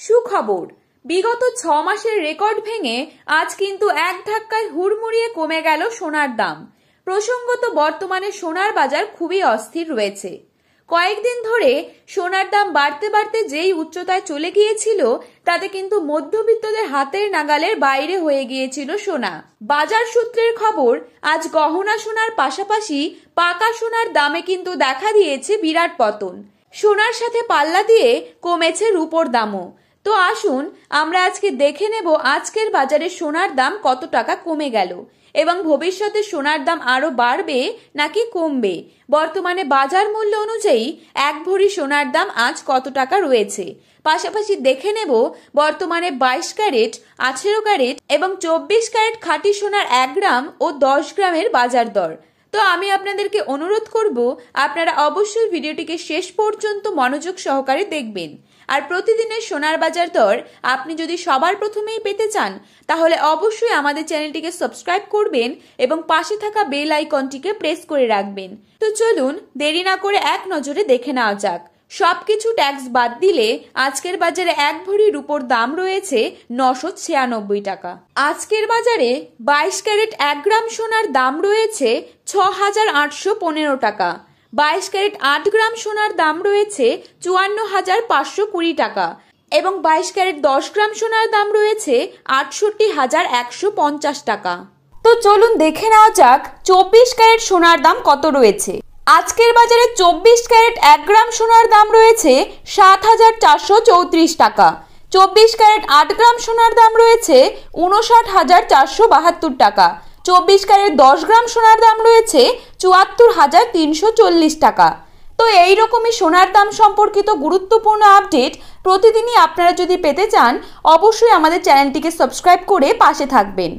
সুখবর, বিগত 6 মাসের রেকর্ড ভেঙে আজ কিন্তু এক ধাক্কায় হুড়মুড়িয়ে কমে গেল সোনার দাম। প্রসঙ্গত বর্তমানে সোনার বাজার খুবই অস্থির রয়েছে। কয়েকদিন ধরে সোনার দাম বাড়তে বাড়তে যেই উচ্চতায় চলে গিয়েছিল তাতে কিন্তু মধ্যবিত্তদের হাতের নাগালের বাইরে হয়ে গিয়েছিল সোনা। বাজার সূত্রের খবর, আজ গহনা সোনার পাশাপাশি পাকা সোনার দামে কিন্তু দেখা দিয়েছে বিরাট পতন। সোনার সাথে পাল্লা দিয়ে কমেছে রূপোর দামও। তো আসুন আমরা আজকে দেখে নেব আজকের বাজারে সোনার দাম কত টাকা কমে গেল এবং ভবিষ্যতে সোনার দাম আরো বাড়বে নাকি কমবে। বর্তমানে বাজার মূল্য অনুযায়ী এক ভরি সোনার দাম আজ কত টাকা রয়েছে। পাশাপাশি দেখে নেব বর্তমানে 22 ক্যারেট, 18 ক্যারেট এবং 24 ক্যারেট খাঁটি সোনার 1 গ্রাম ও 10 গ্রামের বাজার দর। তো আমি আপনাদেরকে অনুরোধ করব আপনারা অবশ্যই ভিডিওটিকে শেষ পর্যন্ত মনোযোগ সহকারে দেখবেন। আর প্রতিদিনের সোনার বাজার দর আপনি যদি সবার প্রথমেই পেতে চান তাহলে অবশ্যই আমাদের চ্যানেলটিকে সাবস্ক্রাইব করবেন এবং পাশে থাকা বেল আইকনটিকে প্রেস করে রাখবেন। তো চলুন দেরি না করে এক নজরে দেখে নেওয়া যাক। সবকিছু ট্যাক্স বাদ দিলে আজকের বাজারে এক ভরি রূপোর দাম রয়েছে 996 টাকা। আজকের বাজারে 22 ক্যারেট 1 গ্রাম সোনার দাম রয়েছে 6815 টাকা। 22 ক্যারেট 8 গ্রাম সোনার দাম রয়েছে 54,520 টাকা এবং 22 ক্যারেট 10 গ্রাম সোনার দাম রয়েছে 68,150 টাকা। তো চলুন দেখে নেওয়া যাক 24 ক্যারেট সোনার দাম কত রয়েছে। আজকের বাজারে 24 ক্যারেট 1 গ্রাম সোনার দাম রয়েছে 7,434 টাকা। 24 ক্যারেট 8 গ্রাম সোনার দাম রয়েছে 59,472 টাকা। 24 ক্যারেট 10 গ্রাম সোনার দাম রয়েছে 74,340 টাকা। তো এইরকমই সোনার দাম সম্পর্কিত গুরুত্বপূর্ণ আপডেট প্রতিদিনই আপনারা যদি পেতে চান অবশ্যই আমাদের চ্যানেলটিকে সাবস্ক্রাইব করে পাশে থাকবেন।